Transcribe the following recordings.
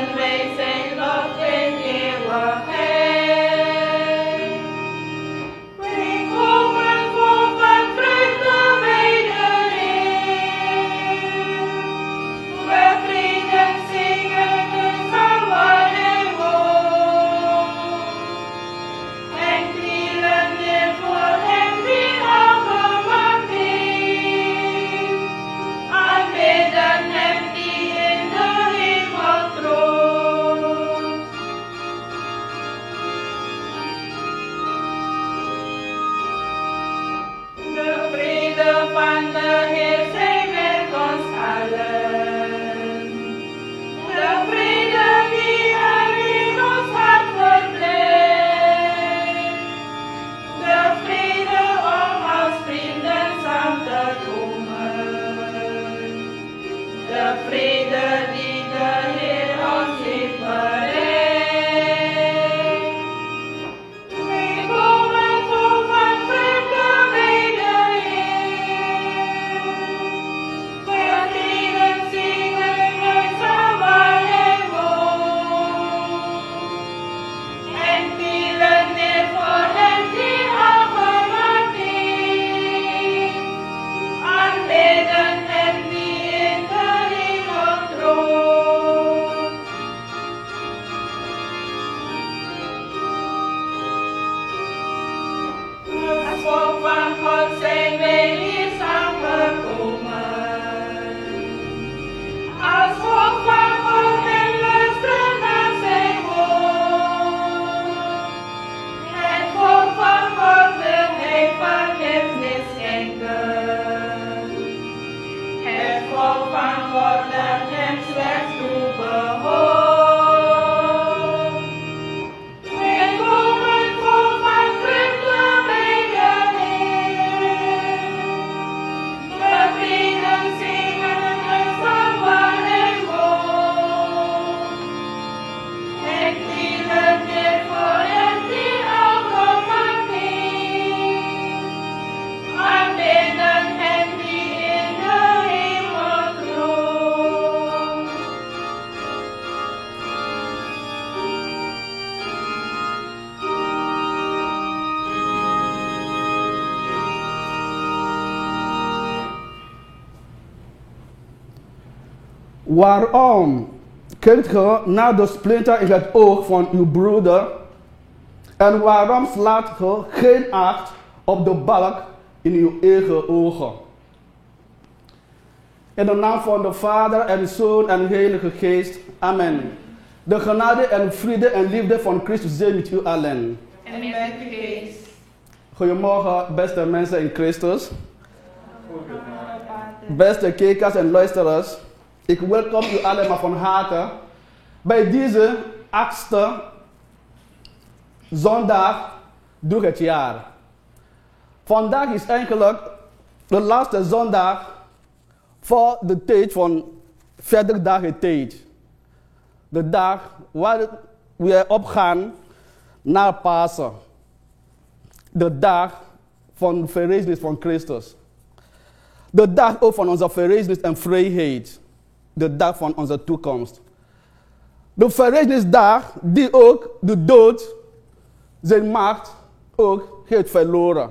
vieren wij zijn lof in eeuwigheid. Wij komen vol van vreugde bij de Heer. We vreden zingen de zang waar hij woont. En knielen neer voor hem die al gemaakt heeft. Aanbidden hem die in de hemel troont. De vrede van de Heer zij met ons allen. De vrede die er in ons hart verblijft. De vrede om als vrienden samen te komen. De vrede die de Heer ons heeft bereid. Wij komen vol van vreugde bij de Heer. We vreden zingen uit zang waar hij woont. En knielen neer voor hem die al gemaakt heeft. Aanbidden hem die in de hemel troont. Als volk van God zijn wij hier samengekomen. Als volk van God en luisteren naar zijn woord. Het volk van God wil hij vergiffenis schenken. Het volk van God laat hem slechts toebehoren. Wij komen vol van vreugde bij de Heer. We vreden zingen uit zang waar hij woont. En knielen neer voor hem die al gemaakt heeft. Aanbidden hem die in de hemel troont. Waarom kijkt ge naar de splinter in het oog van uw broeder? En waarom slaat ge geen acht op de balk in uw eigen ogen? In de naam van de Vader en Zoon en Heilige Geest. Amen. De genade en vrede en liefde van Christus zijn met u allen. En met uw geest. Goedemorgen, beste mensen in Christus. Beste kijkers en luisteraars. Ik welkom u allemaal van harte bij deze 8e zondag door het jaar. Vandaag is eigenlijk de laatste zondag voor de tijd van 40 dagen tijd. De dag waar we opgaan naar Pasen. De dag van de verrijzenis van Christus. De dag ook van onze verrijzenis en vrijheid. De dag van onze toekomst. De verrijzenisdag die ook de dood zijn macht ook heeft verloren.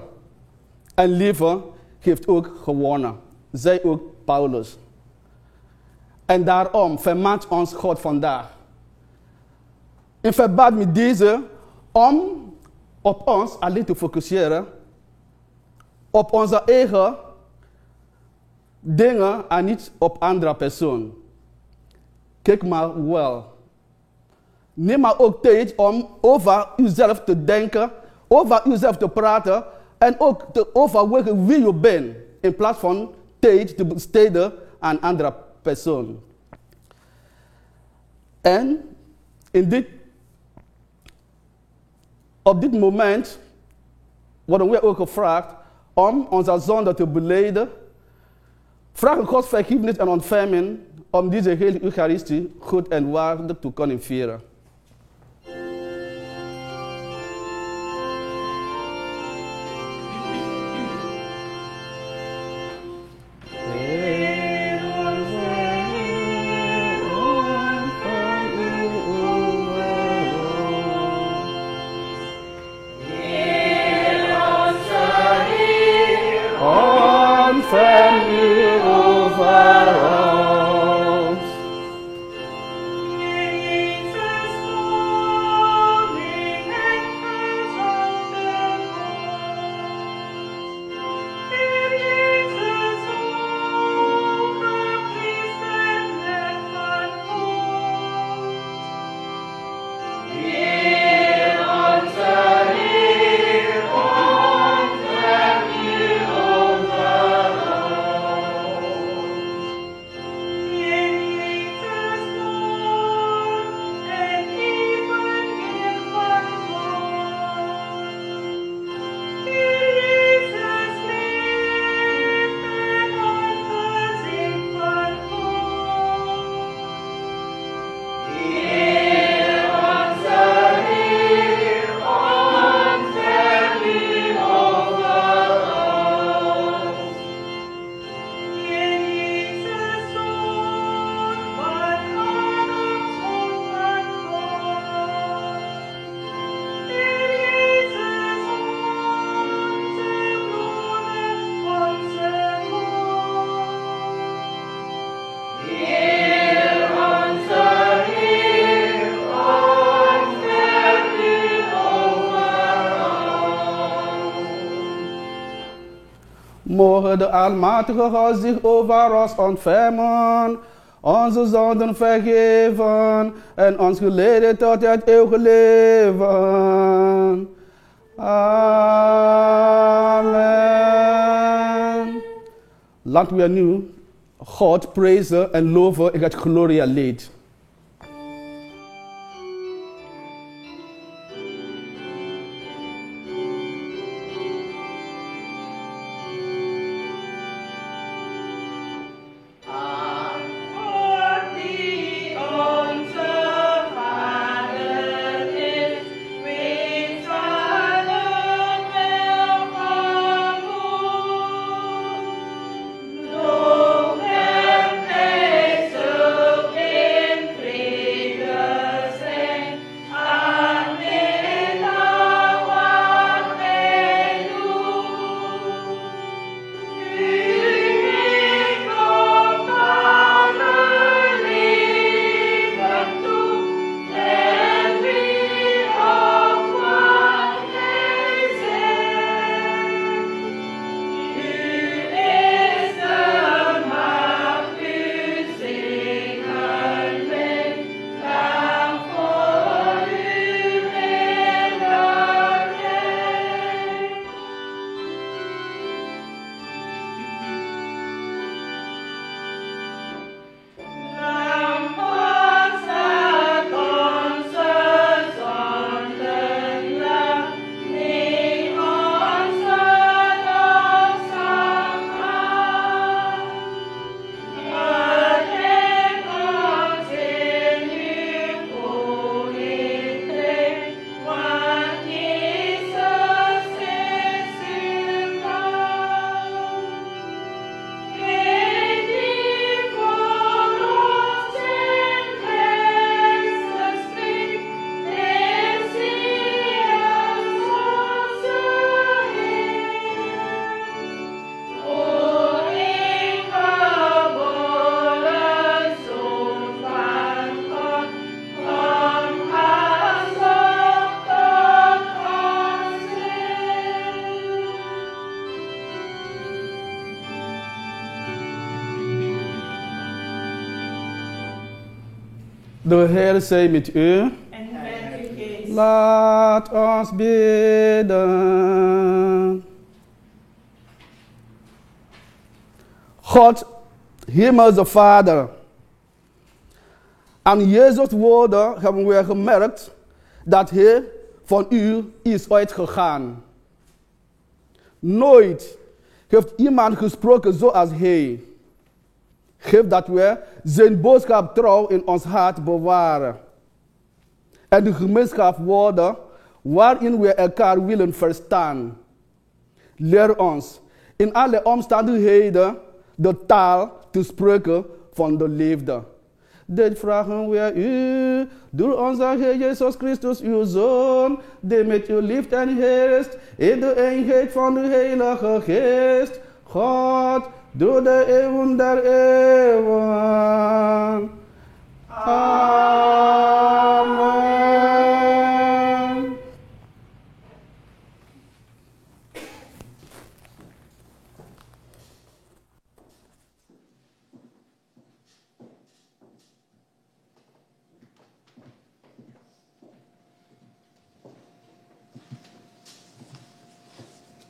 En leven heeft ook gewonnen. Zij ook Paulus. En daarom vermaant ons God vandaag. In verband met deze, om op ons alleen te focussen. Op onze eigen dingen en niet op andere personen. Kijk maar wel. Neem maar ook tijd om over uzelf te denken, over uzelf te praten en ook te overwegen wie je bent, in plaats van tijd te besteden aan andere personen. En op dit moment worden we ook gevraagd om onze zonde te belijden. Vragen Gods vergiffenis en ontferming om deze hele Eucharistie goed en waardig te kunnen vieren. Heer, onze Heer, ontvang uw Mogen de Almachtige God zich over ons ontfermen, onze zonden vergeven en ons geleiden tot het eeuwige leven. Amen. Laten we nu God prijzen en loven in het Gloria-lied. De Heer zij met u. En met uw geest. Laat ons bidden. God, Hemelse Vader. Aan Jezus' woorden hebben we gemerkt dat Hij van u is uitgegaan. Nooit heeft iemand gesproken zoals Hij. Geef dat we zijn boodschap trouw in ons hart bewaren. En de gemeenschap worden waarin we elkaar willen verstaan. Leer ons in alle omstandigheden de taal te spreken van de liefde. Dit vragen we u door onze Heer Jezus Christus, uw Zoon, die met u liefde en heerst in de eenheid van de Heilige Geest, God, door de eeuwen der eeuwen. Amen.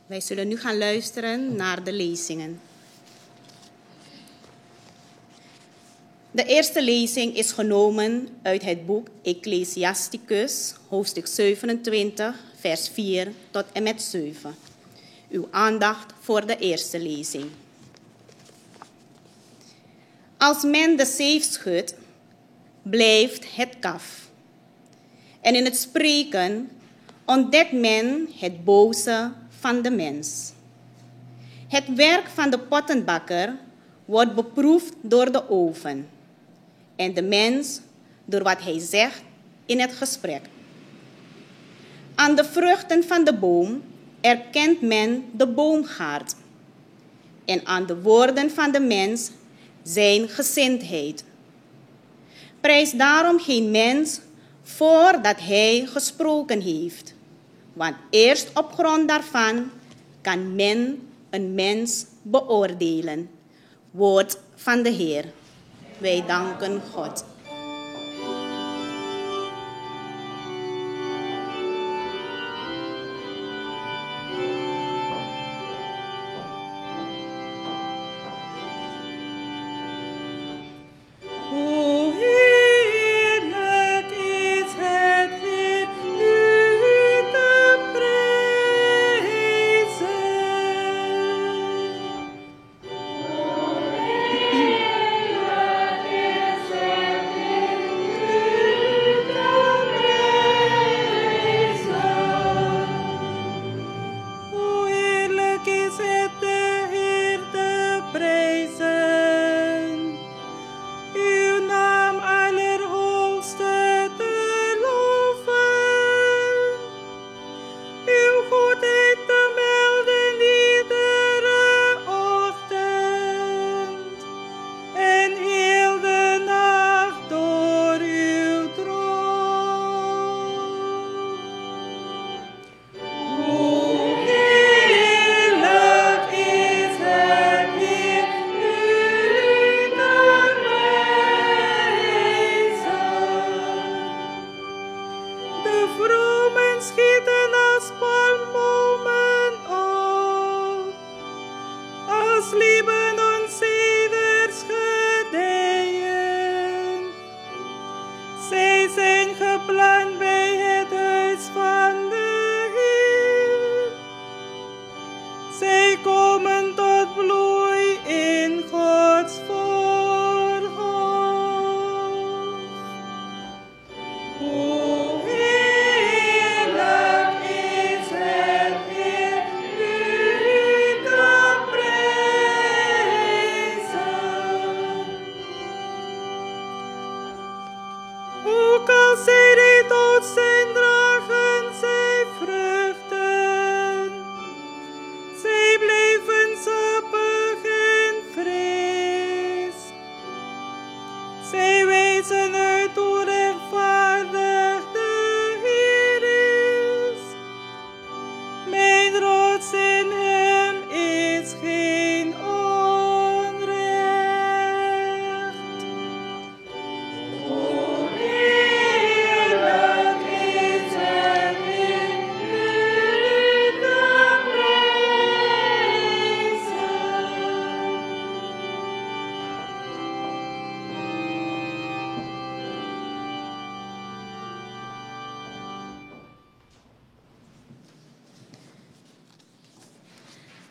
Wij zullen nu gaan luisteren naar de lezingen. De eerste lezing is genomen uit het boek Ecclesiasticus, hoofdstuk 27, vers 4 tot en met 7. Uw aandacht voor de eerste lezing. Als men de zeef schudt, blijft het kaf. En in het spreken ontdekt men het boze van de mens. Het werk van de pottenbakker wordt beproefd door de oven en de mens door wat hij zegt in het gesprek. Aan de vruchten van de boom erkent men de boomgaard en aan de woorden van de mens zijn gezindheid. Prijs daarom geen mens voordat hij gesproken heeft, want eerst op grond daarvan kan men een mens beoordelen. Woord van de Heer. Wij danken God.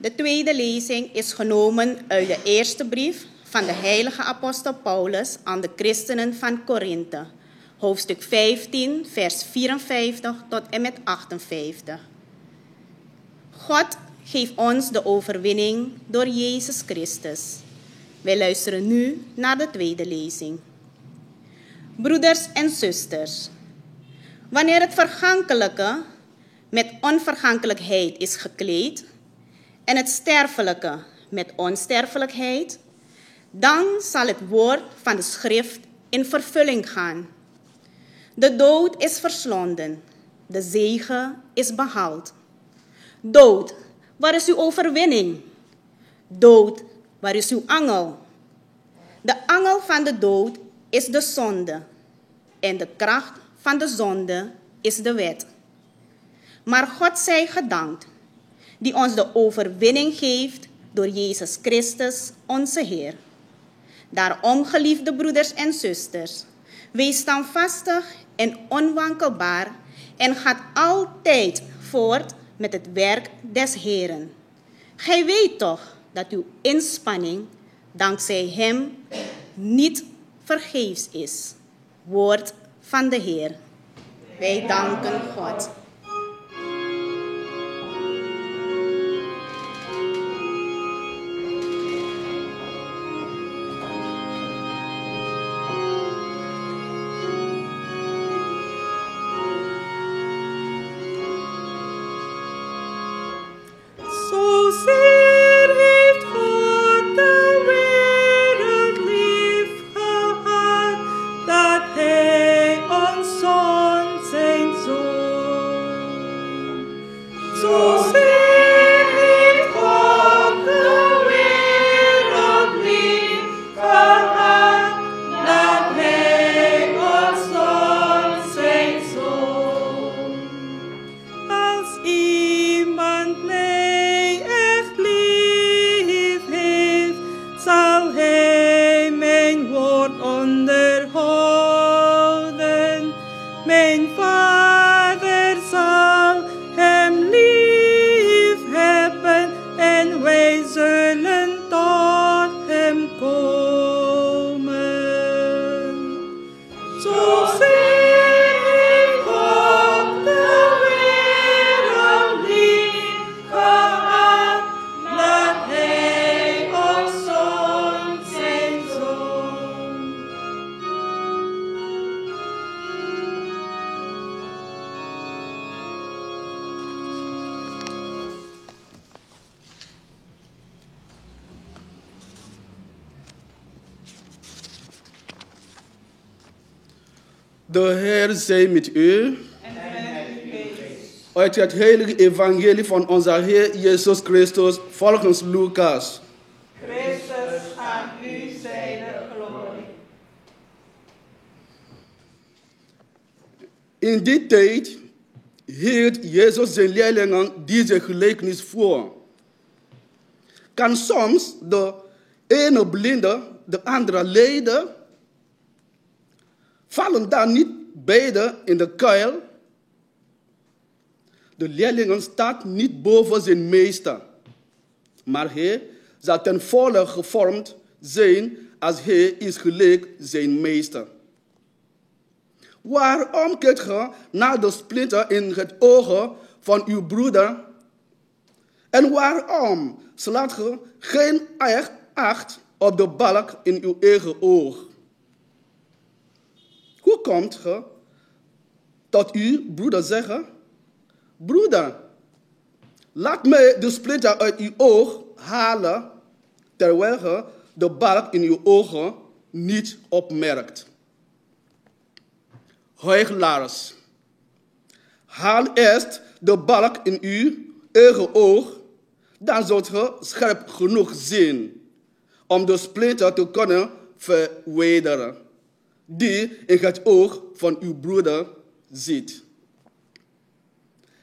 De tweede lezing is genomen uit de eerste brief van de heilige apostel Paulus aan de christenen van Korinthe, hoofdstuk 15, vers 54 tot en met 58. God geeft ons de overwinning door Jezus Christus. Wij luisteren nu naar de tweede lezing. Broeders en zusters, wanneer het vergankelijke met onvergankelijkheid is gekleed en het sterfelijke met onsterfelijkheid, dan zal het woord van de schrift in vervulling gaan. De dood is verslonden, de zege is behaald. Dood, waar is uw overwinning? Dood, waar is uw angel? De angel van de dood is de zonde en de kracht van de zonde is de wet. Maar God zij gedankt, die ons de overwinning geeft door Jezus Christus, onze Heer. Daarom, geliefde broeders en zusters, wees standvastig en onwankelbaar en gaat altijd voort met het werk des Heeren. Gij weet toch dat uw inspanning dankzij Hem niet vergeefs is. Woord van de Heer. Wij danken God. Hij ons zond zijn zoon. De Heer zij met u. En met uw geest. Uit het heilige evangelie van onze Heer Jezus Christus volgens Lucas. Christus, aan u zij de glorie. In die tijd hield Jezus zijn leerlingen deze gelijkenis voor. Kan soms de ene blinde de andere leiden? Vallen dan niet beide in de kuil? De leerlingen staat niet boven zijn meester, maar hij zal ten volle gevormd zijn als hij is gelijk zijn meester. Waarom kijkt je naar de splinter in het oog van uw broeder? En waarom slaat je geen acht op de balk in uw eigen oog? Hoe komt je tot uw broeder zeggen: broeder, laat mij de splinter uit uw oog halen, terwijl je de balk in uw ogen niet opmerkt? Huichelaars, haal eerst de balk in uw eigen oog, dan zult je scherp genoeg zien om de splinter te kunnen verwijderen, die in het oog van uw broeder zit.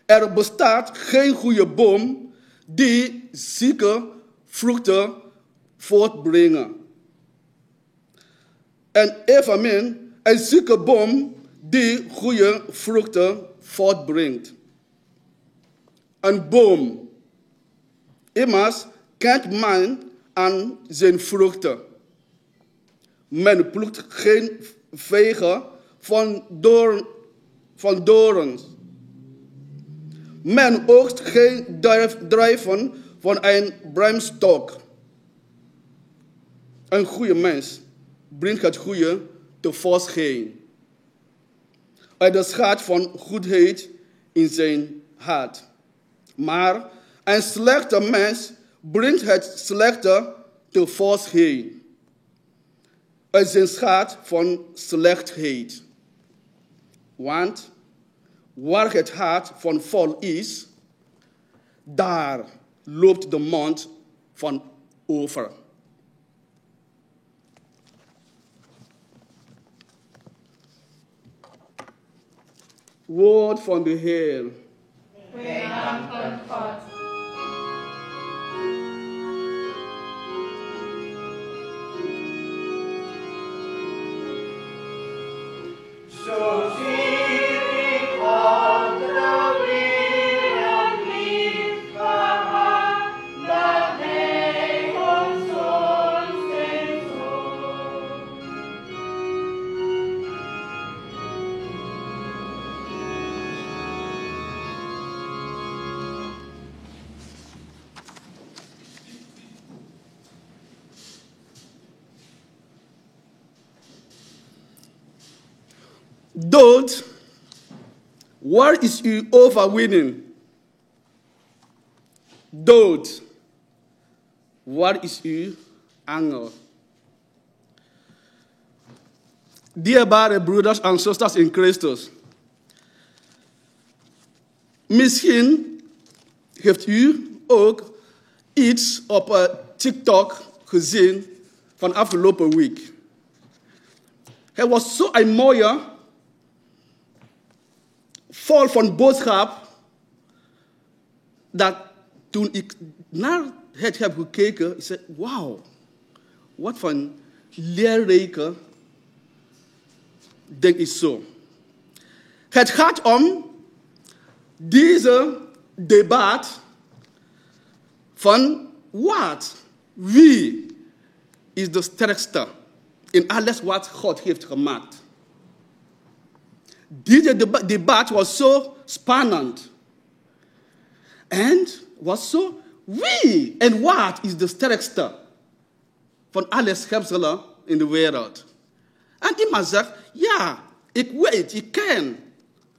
Er bestaat geen goede boom die zieke vruchten voortbrengen. En evenmin een zieke boom die goede vruchten voortbrengt. Een boom, immers kent men aan zijn vruchten. Men plukt geen vegen van dorens. Men oogst geen druiven van een braamstok. Een goede mens brengt het goede tevoorschijn uit de schat van goedheid in zijn hart. Maar een slechte mens brengt het slechte tevoorschijn uit zijn schat van slechtheid. Want waar het hart van vol is, daar loopt de mond van over. Woord van de Heer. Wij danken God. Zo zie ik andere wereld lief gehad, dat hij ons zoon zijn zoon. Dood, waar is uw overwinning? Dood, waar is uw angel? Dierbare broeders en zusters in Christus, misschien heeft u ook iets op TikTok gezien van afgelopen week. Het was zo'n mooie, vol van boodschap, dat toen ik naar het heb gekeken, ik zei, wauw, wat van leerrijke denk ik zo. Het gaat om deze debat van wie is de sterkste in alles wat God heeft gemaakt. Deze debat was zo spannend. En was zo, wie en wat is de sterkste van alle schepselen in de wereld? En iemand zegt, ja, ik weet, ik ken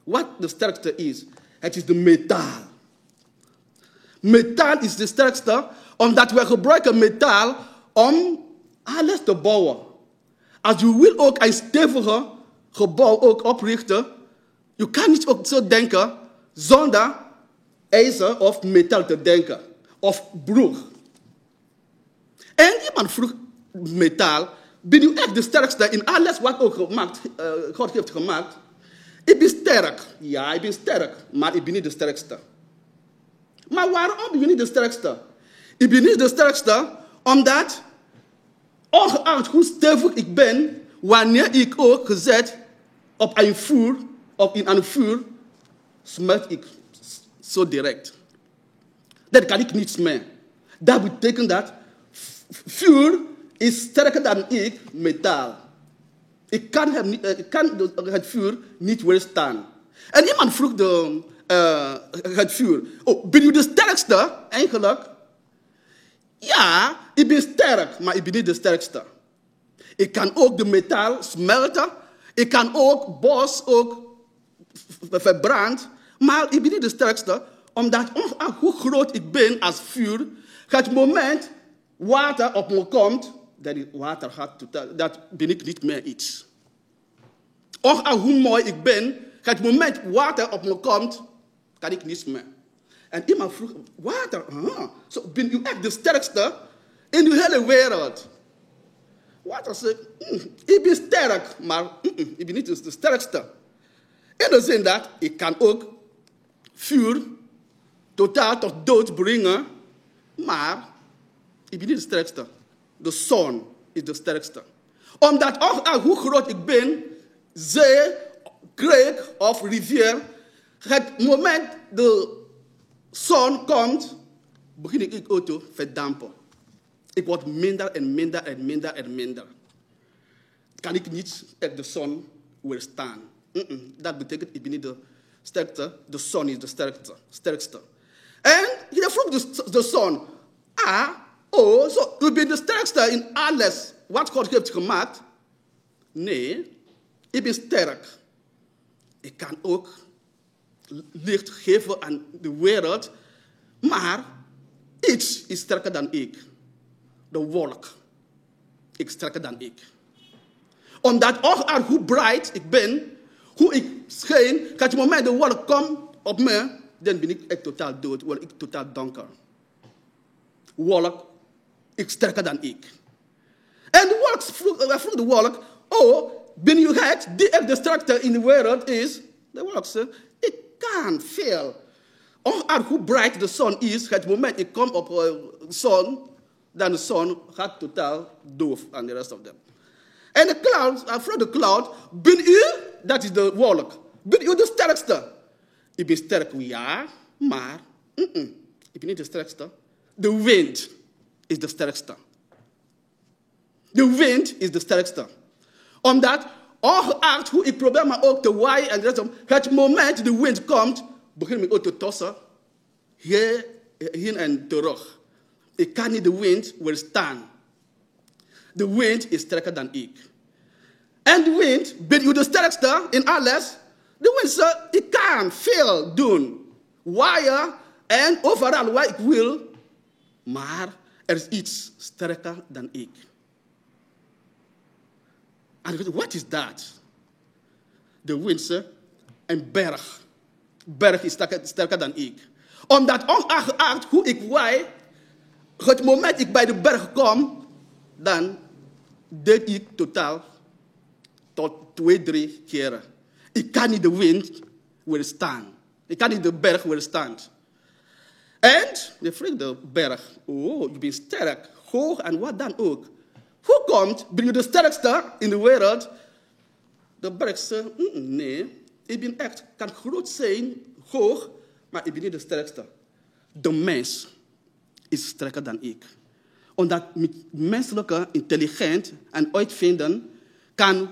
wat de sterkste is. Het is de metaal. Metaal is de sterkste, omdat we gebruiken metaal om alles te bouwen. Als je wil ook een stevige gebouw ook oprichten, je kan niet ook zo denken zonder ijzer of metaal te denken. Of broek. En iemand vroeg metaal, ben je echt de sterkste in alles wat ook God heeft gemaakt? Ik ben sterk. Ja, ik ben sterk, maar ik ben niet de sterkste. Maar waarom ben je niet de sterkste? Ik ben niet de sterkste omdat, ongeacht hoe stevig ik ben, wanneer ik ook gezet op een vuur, of in een vuur, smelt ik zo direct. Dat kan ik niets meer. Dat betekent dat vuur is sterker dan ik, metaal. Ik kan het vuur niet weerstaan. En iemand vroeg het vuur, ben je de sterkste eigenlijk? Ja, ik ben sterk, maar ik ben niet de sterkste. Ik kan ook de metaal smelten. Ik kan ook bos verbrand. Maar ik ben niet de sterkste, omdat ongeacht hoe groot ik ben als vuur, het moment water op me komt, dat ben ik niet meer iets. Ongeacht hoe mooi ik ben, het moment water op me komt, kan ik niets meer. En iemand vroeg, water, zo ben je echt de sterkste in de hele wereld? Water zei, ik ben sterk, maar ik ben niet de sterkste. In de zin dat ik kan ook vuur totaal tot dood brengen, maar ik ben niet de sterkste. De zon is de sterkste. Omdat ongeacht hoe groot ik ben, zee, kreek of rivier, het moment de zon komt, begin ik ook te verdampen. Ik word minder en minder en minder en minder. Kan ik niet de zon weerstaan. Dat betekent, ik ben niet de sterkste, de zon is de sterkste. En je vroeg de zon, zo, u bent de sterkste in alles wat God heeft gemaakt. Nee, ik ben sterk. Ik kan ook licht geven aan de wereld, maar iets is sterker dan ik. De wolk is sterker dan ik. Omdat ongeacht hoe bright ik ben, hoe ik schijn, het moment de wolk komt op me, dan ben ik echt totaal dood, word ik totaal donker. Wolk is sterker dan ik. En de wolk vroeg de wolk, ben je het die echt de sterkste in de wereld is? De wolk zei, ik kan veel. Ongeacht hoe bright de zon is, het moment ik kom op de zon, dan de zon gaat totaal doof aan de rest of them. En de cloud, vroeg de cloud, ben u, dat is de wolk, ben u de sterkste? Ik ben sterk, ja, maar ik ben niet de sterkste. De wind is de sterkste. De wind is de sterkste. Omdat, ongeacht hoe ik probeer maar ook te waaien en de rest, het moment de wind komt, begin ik ook te tossen, heen en terug. Ik kan niet de wind weerstaan. De wind is sterker dan ik. En de wind, ben je de sterkste in alles? De wind zegt, ik kan veel doen. Waaien en overal waar ik wil. Maar er is iets sterker dan ik. En ik dacht, wat is dat? De wind zegt, een berg. Berg is sterker dan ik. Omdat ongeacht hoe ik waai, het moment ik bij de berg kom, dan deed ik totaal tot 2-3 keren. Ik kan niet de wind weerstaan. Ik kan niet de berg weerstaan. En je vroeg de berg, je bent sterk, hoog en wat dan ook. Hoe komt, ben je de sterkste in de wereld? De berg zegt, nee, ik ben echt, kan groot zijn, hoog, maar ik ben niet de sterkste. De mens is sterker dan ik. Omdat met menselijke intelligentie en uitvinden kan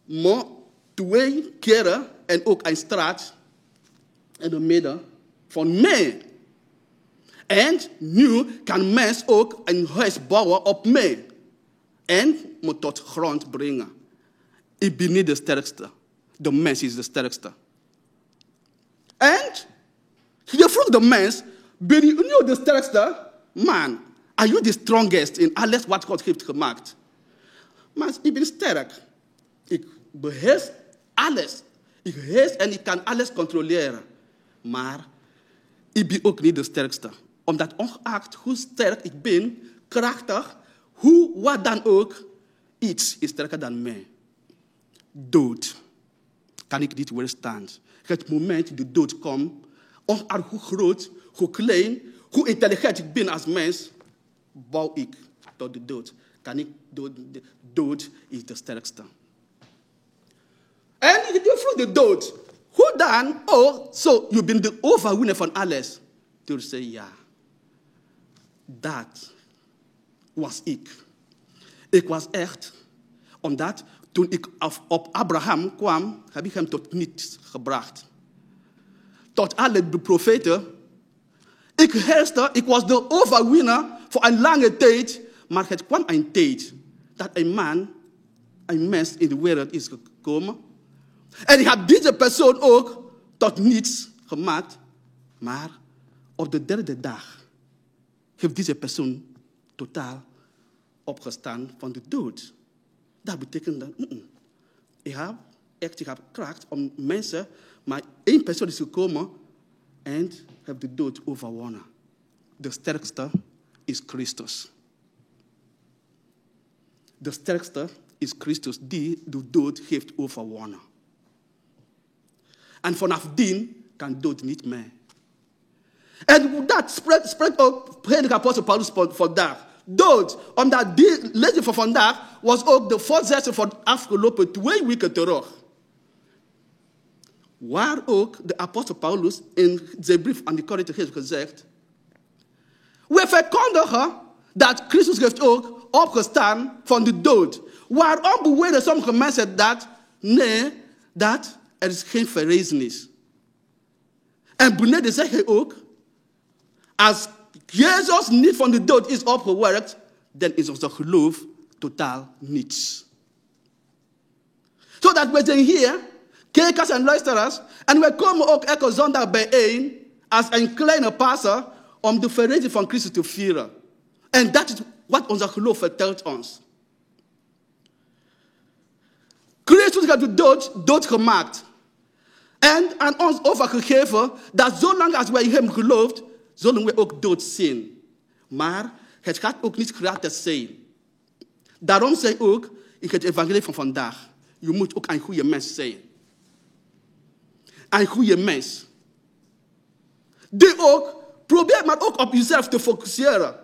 me 2 keren en ook een straat in het midden van mij. En nu kan mens ook een huis bouwen op mij. En me tot grond brengen. Ik ben niet de sterkste. De mens is de sterkste. En je vroeg de mens, ben je nu de sterkste? Man, are you the strongest in alles wat God heeft gemaakt? Maar ik ben sterk. Ik beheers alles. Ik heers en ik kan alles controleren. Maar ik ben ook niet de sterkste. Omdat ongeacht hoe sterk ik ben, krachtig, wat dan ook, iets is sterker dan mij. Dood kan ik niet weerstaan. Het moment de dood komt, ongeacht hoe groot, hoe klein, hoe intelligent ik ben als mens, bouw ik tot de dood. Dood is de sterkste. En je vroeg de dood. Hoe dan? Oh, zo, je bent de overwinnaar van alles. Toen zei ja. Dat was ik. Ik was echt, omdat toen ik op Abraham kwam, heb ik hem tot niets gebracht. Tot alle de profeten. Ik heerste, ik was de overwinnaar voor een lange tijd. Maar het kwam een tijd dat een mens in de wereld is gekomen. En ik heb deze persoon ook tot niets gemaakt. Maar op de derde dag heeft deze persoon totaal opgestaan van de dood. Dat betekent dat ik heb kracht om mensen, maar één persoon is gekomen en heeft de dood overwonnen. De sterkste is Christus. De sterkste is Christus die de dood heeft overwonnen. En vanaf die kan dood niet meer. En dat spreekt ook heilige apostel Paulus vandaag. Dood, omdat die lezing van vandaag was ook de voorzetsel van de afgelopen 2 weken terug. Waar ook de apostel Paulus in zijn brief aan de Korinthe heeft gezegd: we verkondigen dat Christus heeft ook opgestaan van de dood. Waarom beweren sommige mensen dat? Nee, dat er is geen verrezenis. En beneden zegt hij ook: als Jezus niet van de dood is opgewerkt, dan is ons geloof totaal niets. Zodat we zijn hier, kijkers en luisteraars, en we komen ook elke zondag bijeen als een kleine Pasen om de verrijzening van Christus te vieren. En dat is wat ons geloof vertelt ons. Christus heeft de dood gemaakt. En aan ons overgegeven dat zolang als wij in hem geloven, zullen we ook dood zien. Maar het gaat ook niet gratis zijn. Daarom zei ook in het evangelie van vandaag: je moet ook een goede mens zijn. Een goede mens. Die ook, probeer maar ook op jezelf te focussen.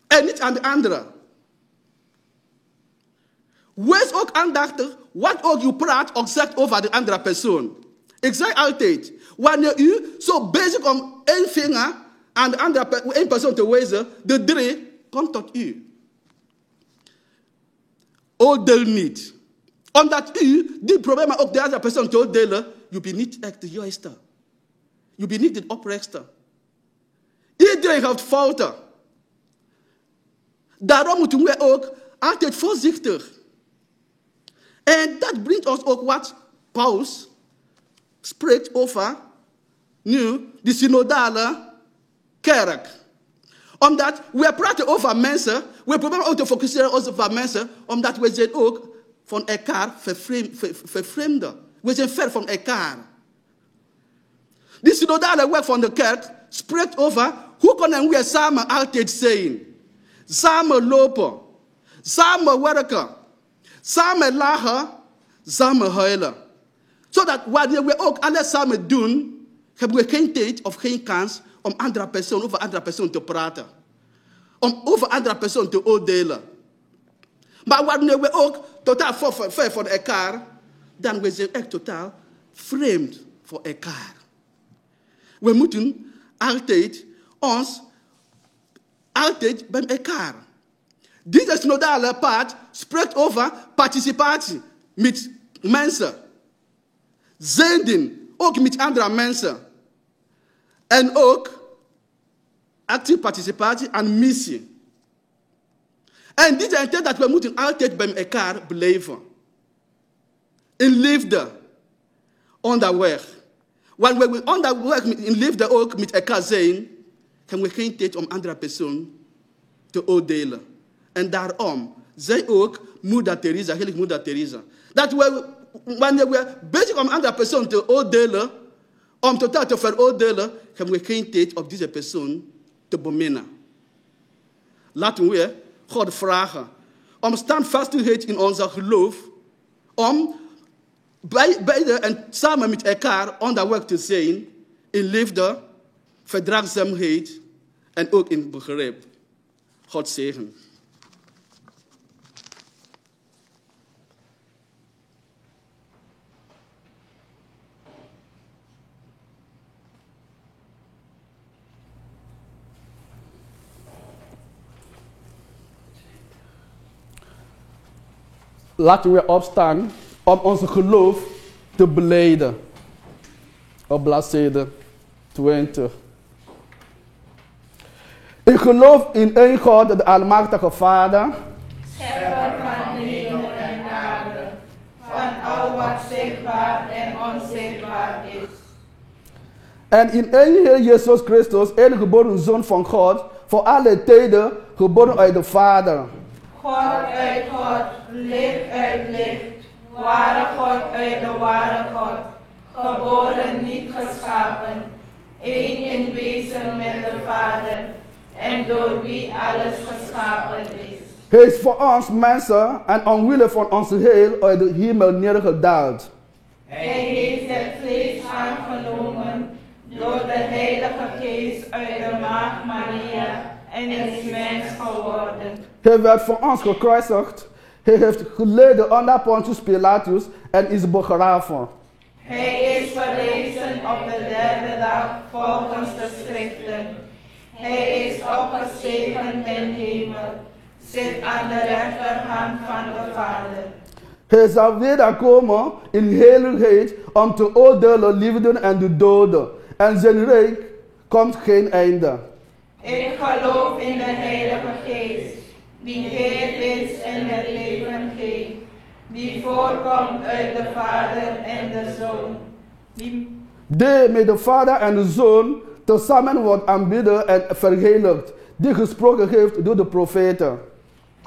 En niet aan de anderen. Wees ook aandachtig wat ook je praat of zegt over de andere persoon. Ik zeg altijd, wanneer u zo bezig om één vinger aan de andere één persoon te wijzen, de 3 komt tot u. Oordeel niet. Omdat u die problemen ook de andere persoon te oordelen, je bent niet echt de juiste. Je bent niet de oprechtste. Iedereen heeft fouten. Daarom moeten we ook altijd voorzichtig. En dat brengt ons ook wat Paulus spreekt over nu de synodale kerk. Omdat we praten over mensen, we proberen ook te focussen over mensen, omdat we zijn ook van elkaar vervreemden. We zijn ver van elkaar. De synodale werk van de kerk spreekt over hoe kunnen we samen altijd zijn. Samen lopen, samen werken, samen lachen, samen huilen. Zodat wanneer we ook alles samen doen, hebben we geen tijd of geen kans om over andere persoon te praten. Om over andere persoon te oordelen. Maar wanneer we ook totaal ver van elkaar, dan we zijn echt totaal vreemd voor elkaar. We moeten altijd bij elkaar. Dit synodale pad spreekt over participatie met mensen. Zending, ook met andere mensen. En ook actieve participatie aan missie. En dit is een tijd dat we moeten altijd bij elkaar blijven. In liefde. Onderweg. Wanneer we onderweg in liefde ook met elkaar zijn, hebben we geen tijd om andere personen te oordelen. En daarom zei ook Moeder Teresa, heilige Moeder Teresa, dat we wanneer we bezig om andere persoon te oordelen, om totaal te veroordelen, hebben we geen tijd om deze persoon te beminnen. Laten we God vragen om standvastigheid in ons geloof, om beide en samen met elkaar onderweg te zijn in liefde, verdraagzaamheid en ook in begrip. God zegen. Laten we opstaan om onze geloof te belijden. Op bladzijde 20. Ik geloof in één God, de Almachtige Vader, Schepper van hemel en aarde, van al wat zichtbaar en onzichtbaar is. en in één Heer Jezus Christus, enige geboren Zoon van God, voor alle tijden geboren uit de Vader. God uit God, licht uit licht, ware God uit de ware God, geboren, niet geschapen, één in wezen met de Vader, en door wie alles geschapen is. Hij is voor ons mensen en omwille van ons heel uit de hemel neergedaald. Hij heeft het vlees aangenomen door de Heilige Geest uit de Maagd Maria en is mens geworden. Hij werd voor ons gekruisigd. Hij heeft geleden onder Pontius Pilatus en is begraven. Hij is verrezen op de derde dag volgens de schriften. Hij is opgestegen ten hemel, zit aan de rechterhand van de Vader. Hij zal wederkomen in heiligheid om te oordelen liefden en de doden. En zijn rijk komt geen einde. Ik geloof in de Heilige Geest, die Heer is en het leven geeft, die voorkomt uit de Vader en de Zoon. Die met de Vader en de Zoon tezamen wordt aanbidden en verheerlijkt, die gesproken heeft door de profeten.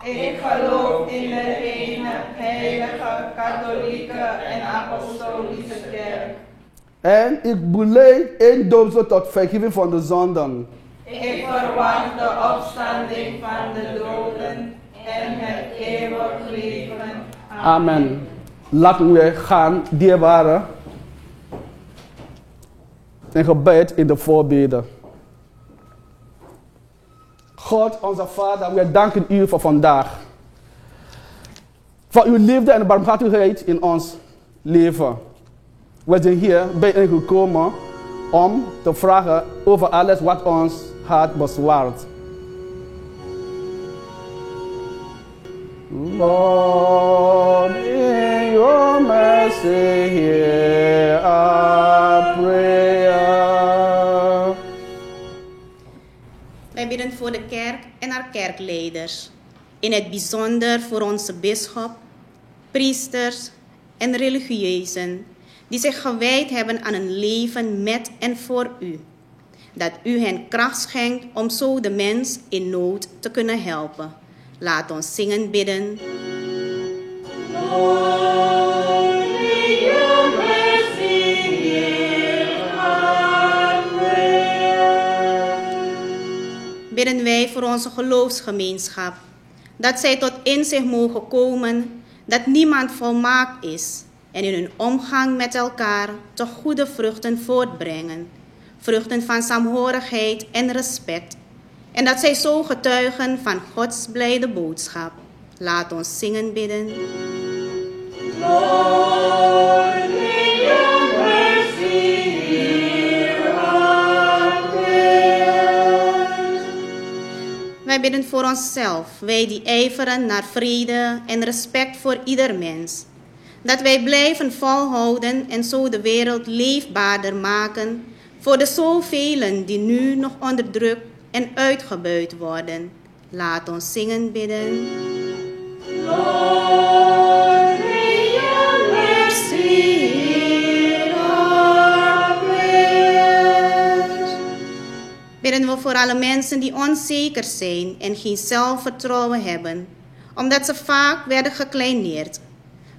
Ik geloof in de ene heilige, katholieke en apostolische kerk. En ik beleid één doopsel tot vergeving van de zonden. Ik verwacht de opstanding van de doden en het eeuwig leven. Amen. Laten we gaan, dierbare, in gebed in de voorbeden. God, onze Vader, we danken u voor vandaag. Voor uw liefde en barmhartigheid in ons leven. We zijn hier bij u gekomen om te vragen over alles wat ons hart bezwaart. Lord, in your mercy, hear our prayer. Wij bidden voor de kerk en haar kerkleiders. In het bijzonder voor onze bisschop, priesters en religieuzen die zich gewijd hebben aan een leven met en voor u. Dat u hen kracht schenkt om zo de mens in nood te kunnen helpen. Laat ons zingen bidden. Lord, in your mercy, hear our prayer. Bidden wij voor onze geloofsgemeenschap, dat zij tot inzicht mogen komen dat niemand volmaakt is en in hun omgang met elkaar toch goede vruchten voortbrengen, vruchten van saamhorigheid en respect, en dat zij zo getuigen van Gods blijde boodschap. Laat ons zingen bidden. Lord, in your mercy, hear our prayers. Wij bidden voor onszelf, wij die ijveren naar vrede en respect voor ieder mens. Dat wij blijven volhouden en zo de wereld leefbaarder maken voor de zovelen die nu nog onderdrukt en uitgebuit worden. Laat ons zingen bidden. Lord, in your mercy, hear our prayers. Bidden we voor alle mensen die onzeker zijn en geen zelfvertrouwen hebben, omdat ze vaak werden gekleineerd.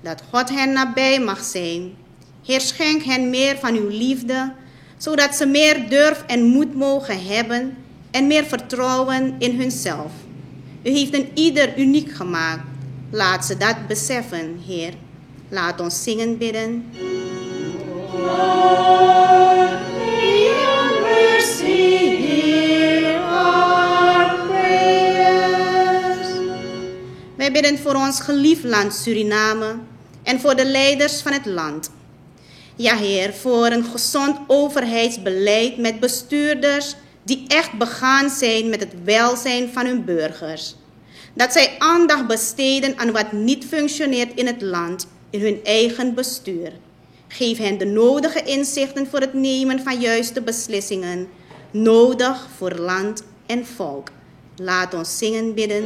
dat God hen nabij mag zijn. Heer, schenk hen meer van uw liefde, zodat ze meer durf en moed mogen hebben en meer vertrouwen in hunzelf. U heeft een ieder uniek gemaakt. Laat ze dat beseffen, Heer. Laat ons zingen bidden. Lord, may your mercy hear our prayers. Wij bidden voor ons geliefd land Suriname en voor de leiders van het land. Ja, Heer, voor een gezond overheidsbeleid met bestuurders die echt begaan zijn met het welzijn van hun burgers. Dat zij aandacht besteden aan wat niet functioneert in het land, in hun eigen bestuur. Geef hen de nodige inzichten voor het nemen van juiste beslissingen, nodig voor land en volk. Laat ons zingen bidden.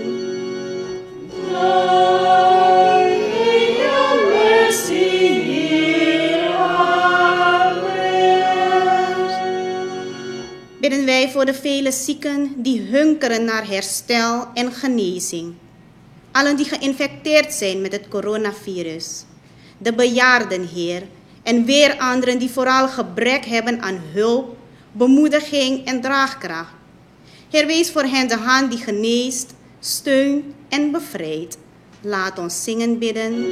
Lord, may your mercy hear our prayers. Bidden wij voor de vele zieken die hunkeren naar herstel en genezing. Allen die geïnfecteerd zijn met het coronavirus. De bejaarden, Heer, en weer anderen die vooral gebrek hebben aan hulp, bemoediging en draagkracht. Heer, wees voor hen de hand die geneest, steunt en bevrijdt. Laat ons zingen bidden.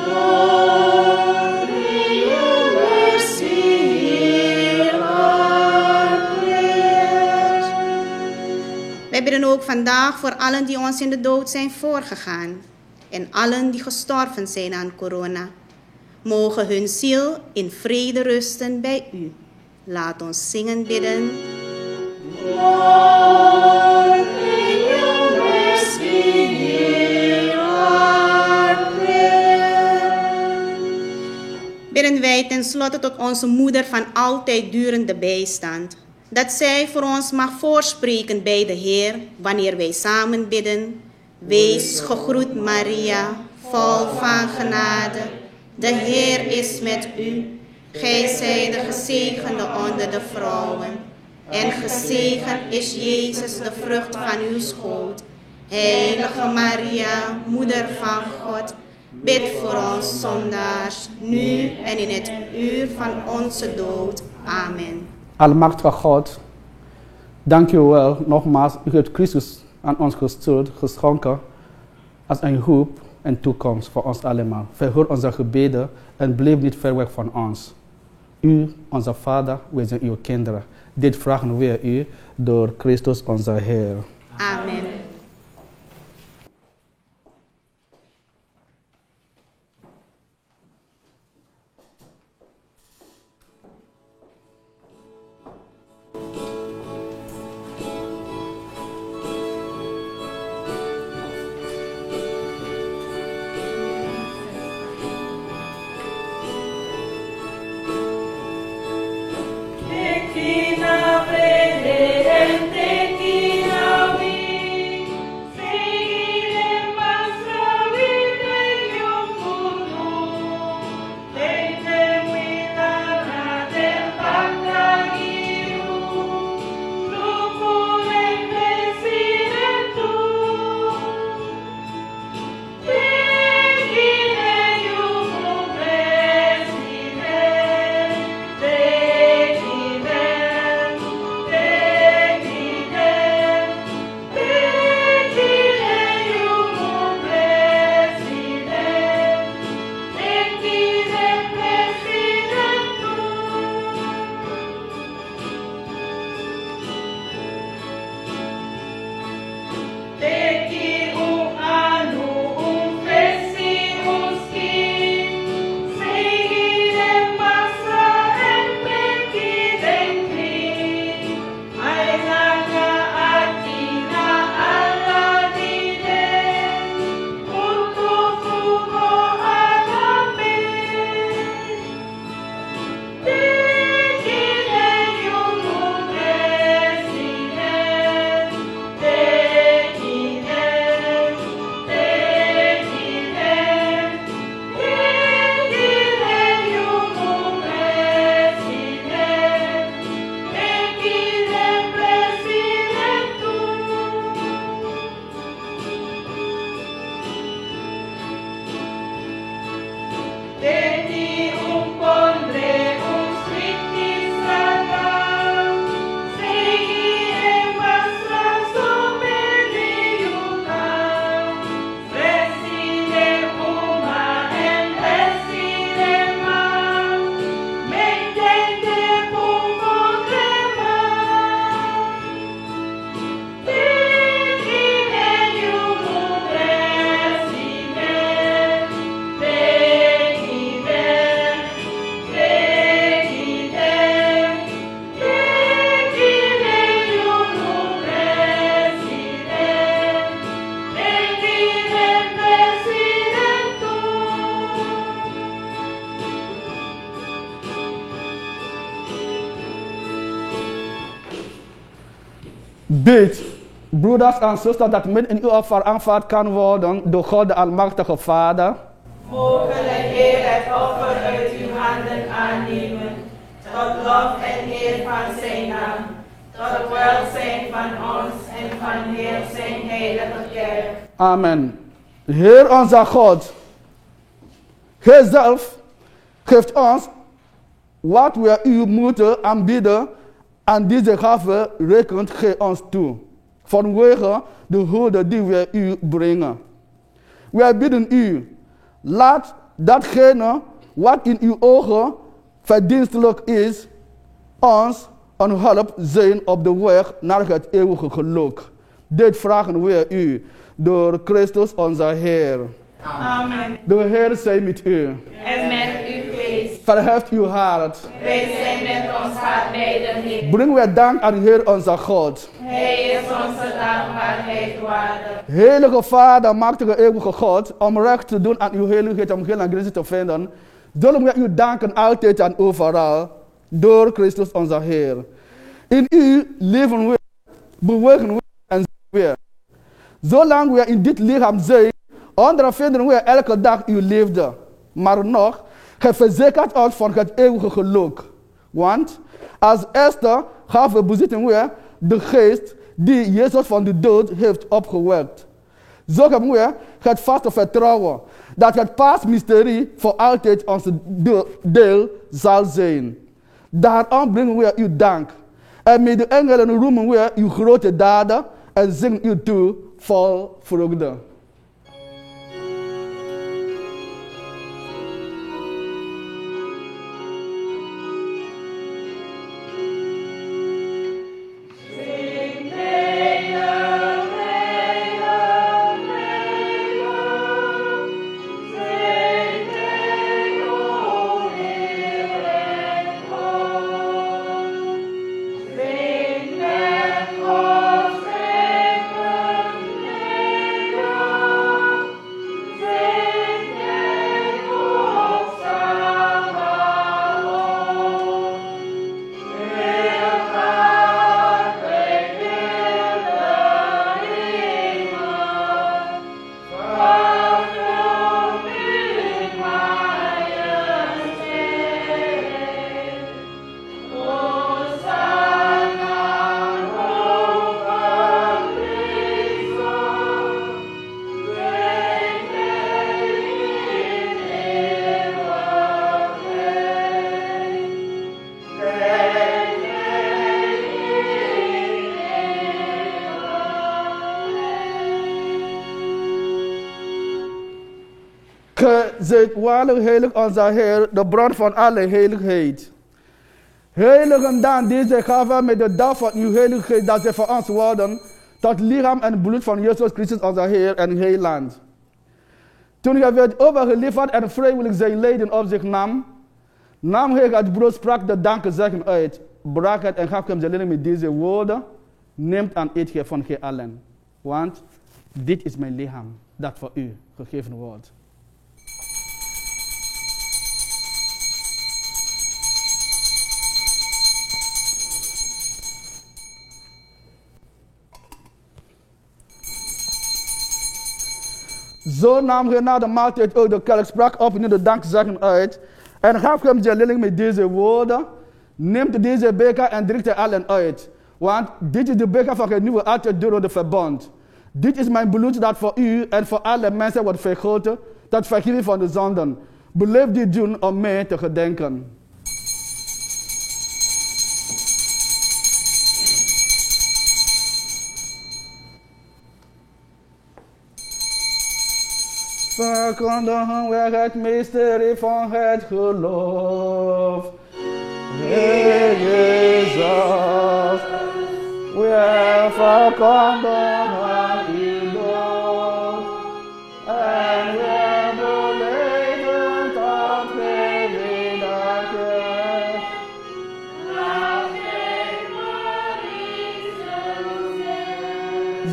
Lord, may your mercy hear our prayers. Wij bidden ook vandaag voor allen die ons in de dood zijn voorgegaan en allen die gestorven zijn aan corona. Mogen hun ziel in vrede rusten bij u. Laat ons zingen bidden. Lord, may your mercy hear our prayers. Bidden wij tenslotte tot onze moeder van altijd durende bijstand, dat zij voor ons mag voorspreken bij de Heer wanneer wij samen bidden. Wees gegroet Maria, vol van genade. De Heer is met u. Gij zijt de gezegende onder de vrouwen. En gezegend is Jezus, de vrucht van uw schoot. Heilige Maria, moeder van God, bid voor ons zondaars, nu en in het uur van onze dood. Amen. Almachtige God, dank u wel nogmaals. U hebt Christus aan ons gestuurd, geschonken als een hoop en toekomst voor ons allemaal. Verhoor onze gebeden en blijf niet ver weg van ons. U, onze Vader, wij zijn uw kinderen. Dit vragen we u door Christus onze Heer. Amen. Tequila, presidente, tequila, Bid, broeders en zusters, dat men in uw offer aanvaard kan worden door God de Almachtige Vader. Mogen de Heer het offer uit uw handen aannemen, tot lof en eer van zijn naam, tot het welzijn van ons en van heel zijn heilige kerk. Amen. Heer onze God, Gij zelf geeft ons wat we u moeten aanbieden, en deze gave rekent Gij ons toe, vanwege de hulde die we u brengen. Wij bidden u, laat datgene wat in uw ogen verdienstelijk is, ons een hulp zijn op de weg naar het eeuwige geluk. Dit vragen we u door Christus onze Heer. Amen. De Heer zij met u. En met uw geest. Verheft uw hart. Wij zijn met ons hart bij de Heer. Breng wij dank aan de Heer onze God. Hij is onze dankbaarheid waardig. Heilige Vader, machtige eeuwige God, om recht te doen aan uw heiligheid, om heel en gratie te vinden, zullen wij u danken altijd en overal, door Christus onze Heer. In u leven we, bewegen we en zijn we. Zolang we in dit lichaam zijn, ondervinden we elke dag uw liefde. Maar nog, gij verzekert ons van het eeuwige geluk. Want als eerste gave bezitten we de geest die Jezus van de dood heeft opgewekt. Zo hebben we het vaste vertrouwen dat het paasmysterie voor altijd ons deel zal zijn. Daarom brengen we u dank. En met de engelen roemen we uw grote daden en zingen u toe vol vreugde. Zijt waarlijk heilig onze Heer, de bron van alle heiligheid. Heiligen dan deze gaven met de dag van uw heiligheid, dat zij voor ons worden, tot lichaam en bloed van Jezus Christus onze Heer en Heiland. Toen hij werd overgeleverd en vrijwillig zijn lijden op zich nam hij het brood, sprak de dankzeggen uit, brak het en gaf hem zijn leerlingen met deze woorden: neemt en eet gij van gij allen, want dit is mijn lichaam, dat voor u gegeven wordt. Zo nam hij na de maaltijd uit de kelk, sprak opnieuw de dankzeggen uit en gaf hem zijn leerling met deze woorden: neemt deze beker en drinkt er allen uit, want dit is de beker van het nieuwe altijd door de verbond. Dit is mijn bloed dat voor u en voor alle mensen wordt vergoten, tot vergeving van de zonden. Beleef dit doen om mij te gedenken. Verkondigen we het mysterie van het geloof. Heer Jezus, we verkondigen uw dood. En we beleven tot gij wederkeert.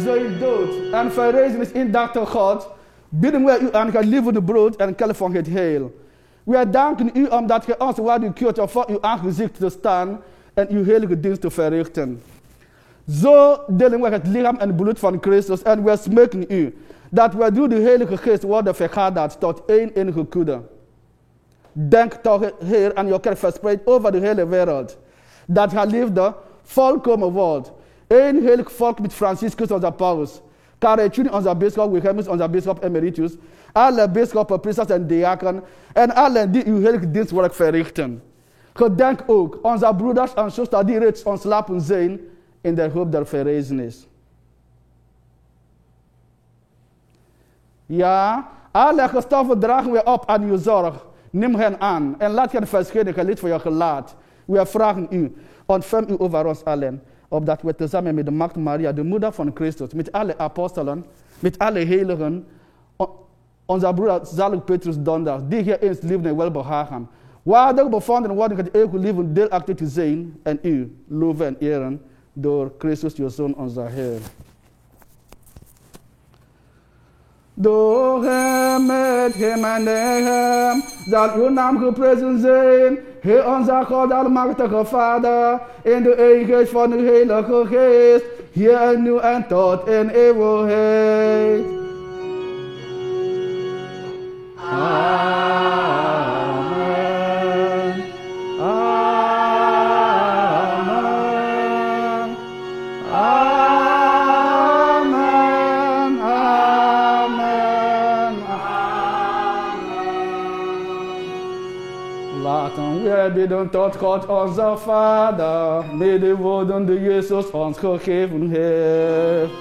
Zijn dood en verrezen is in dag tot God. Bidden wij u aan het levende brood en kelk van het heil. Wij danken u omdat gij ons waardig keurt om voor uw aangezicht te staan en uw heilige dienst te verrichten. Zo delen we het lichaam en bloed van Christus en we smeken u dat we door de Heilige Geest worden vergaderd tot één enige kudde. Denk toch, Heer, aan jouw kerk verspreid over de hele wereld. Dat haar liefde volkomen wordt. Eén heilig volk met Franciscus, onze paus. Caretjuni, onze bisschop, Wilhelmus, onze bisschop emeritus. Alle bisschoppen, priesters en diaken. En allen die uw heilig dienstwerk verrichten. Gedenk ook onze broeders en zusters die reeds ontslapen zijn in de hoop der verrezenis. Ja, alle gestorven dragen we op aan uw zorg. Neem hen aan en laat hen verschijnen geliefd voor je gelaat. We vragen u, ontferm u over ons allen, opdat we tezamen met de Maagd Maria, de moeder van Christus, met alle apostelen, met alle heiligen, onze broeder zalig Petrus Donderdag, die hier eens liefde en welbehagen, waardig bevonden worden het eeuwige leven deelachtig te zijn en u loven en eren door Christus, uw Zoon, onze Heer. Door hem, met hem en in hem, zal uw naam geprezen zijn, Heer onze God, almachtige Vader, in de eenheid van uw Heilige Geest, hier en nu en tot in eeuwigheid. Amen. Laten we bidden tot God onze Vader, met de woorden die Jezus ons gegeven heeft.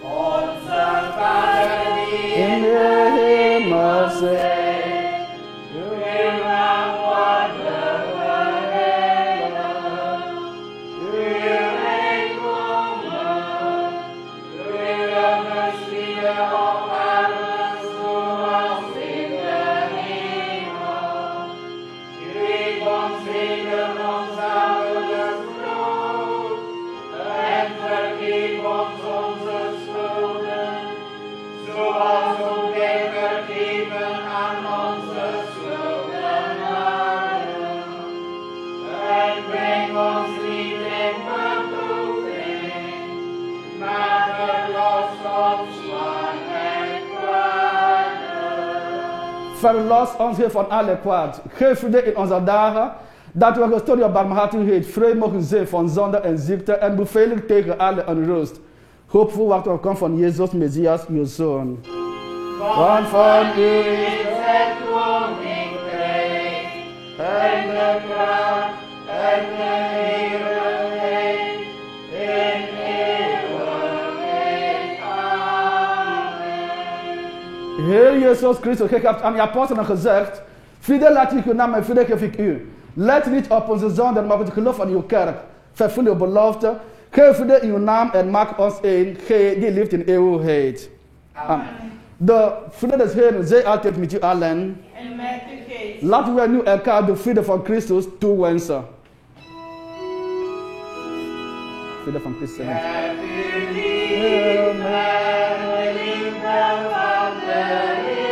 Onze Vader die In de hemel zijt, uw naam worden geheiligd, uw rijk komen, uw wil geschieden op aarde zoals in de hemel. Geef ons heden ons dagelijks brood en vergeef ons onze schulden, zoals ook wij vergeven aan onze schuldenaren. En breng ons niet in beproeving, maar verlos ons van het kwade. verlos ons Heer van alle kwaad. Geef vrede in onze dagen, dat we gestoord door barmhartigheid vrij mogen zijn van zonde en ziekte en beveiligd tegen alle onrust. Hoopvol wacht op komst van Jezus Messias, uw Zoon. Want van u is het koninkrijk en de kracht en de heerlijkheid in eeuwigheid. Amen. Heer Jezus Christus, gij hebt aan je apostelen gezegd, vrede laat ik u na mijn vrede geef ik u. Let niet op onze zonden, maar op het geloof van uw kerk. Vervul uw belofte. Geef vrede in uw naam en maak ons één, gij die leeft in eeuwigheid. Amen. De vrede des Heeren zij altijd met u allen. En met uw geest. Laten we nu elkaar de vrede van Christus toewensen. Vrede van Christus. Heb u lief met de liefde van de Heer.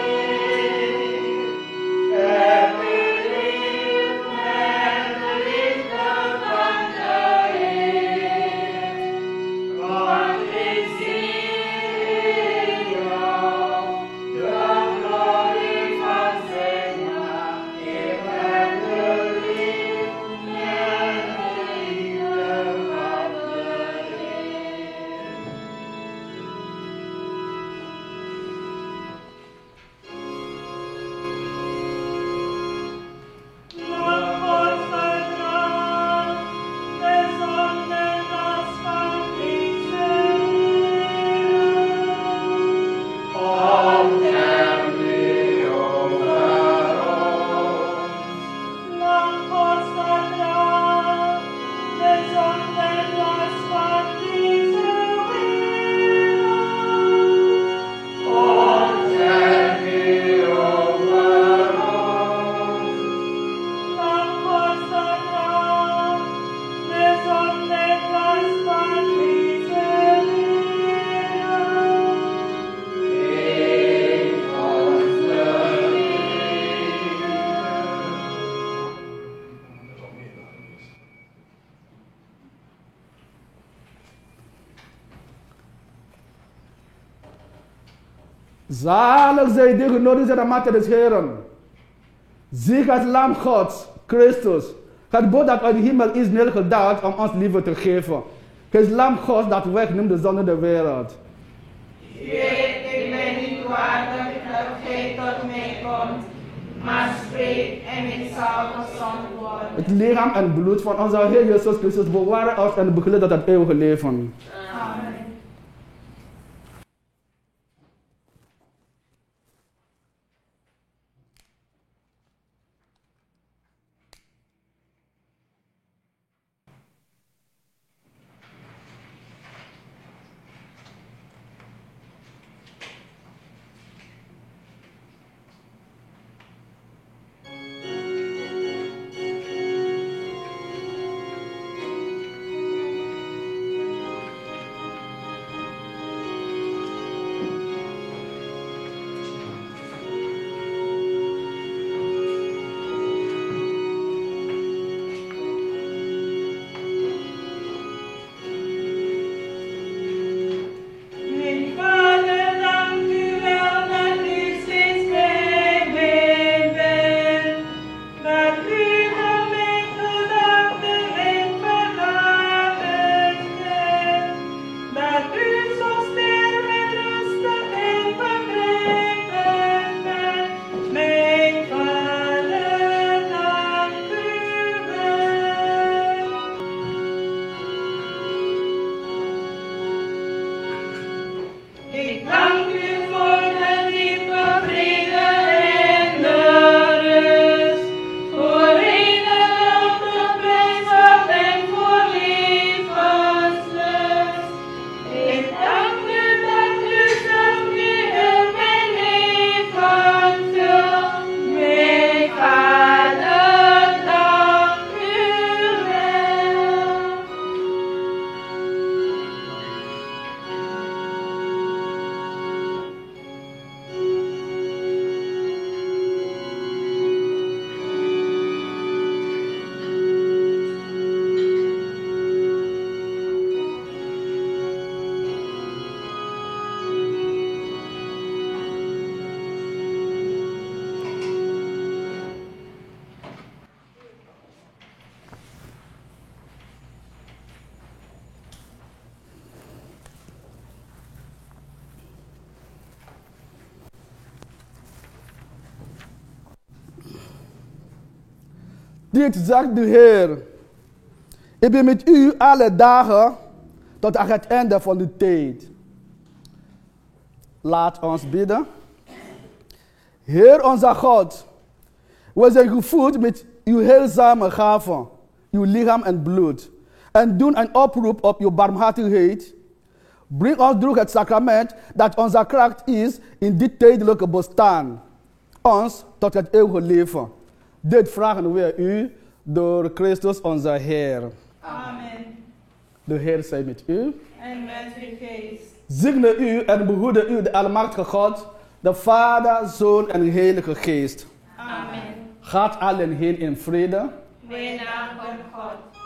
Heb u lief met de liefde van de Heer. Want ik zie jou, de glorie van zijn naam. Ik heb de lief met de liefde van de Heer. Zalig zij die genodigd zijn aan maat des Heren. Zie het lam Gods, Christus. Het brood dat uit de hemel is neergedaald om ons leven te geven. Het lam Gods dat wegneemt de zonde der wereld. Heer, ik ben niet waardig dat gij tot mij komt, maar spreek en ik zal gezond worden. Het lichaam en bloed van onze Heer Jezus Christus bewaren ons en begeleiden tot het eeuwige leven. Amen. Dit zegt de Heer. Ik ben met u alle dagen tot aan het einde van de tijd. Laat ons bidden. Heer onze God, we zijn gevoed met uw heilzame gaven, uw lichaam en bloed, en doen een oproep op uw barmhartigheid. Breng ons door het sacrament dat onze kracht is in dit tijdelijke bestaan, ons tot het eeuwige leven. Dit vragen we u door Christus onze Heer. Amen. De Heer zij met u. En met uw geest. Zegene u en behoede u de Almachtige God, de Vader, Zoon en Heilige Geest. Amen. Gaat allen heen in vrede. Wij danken God.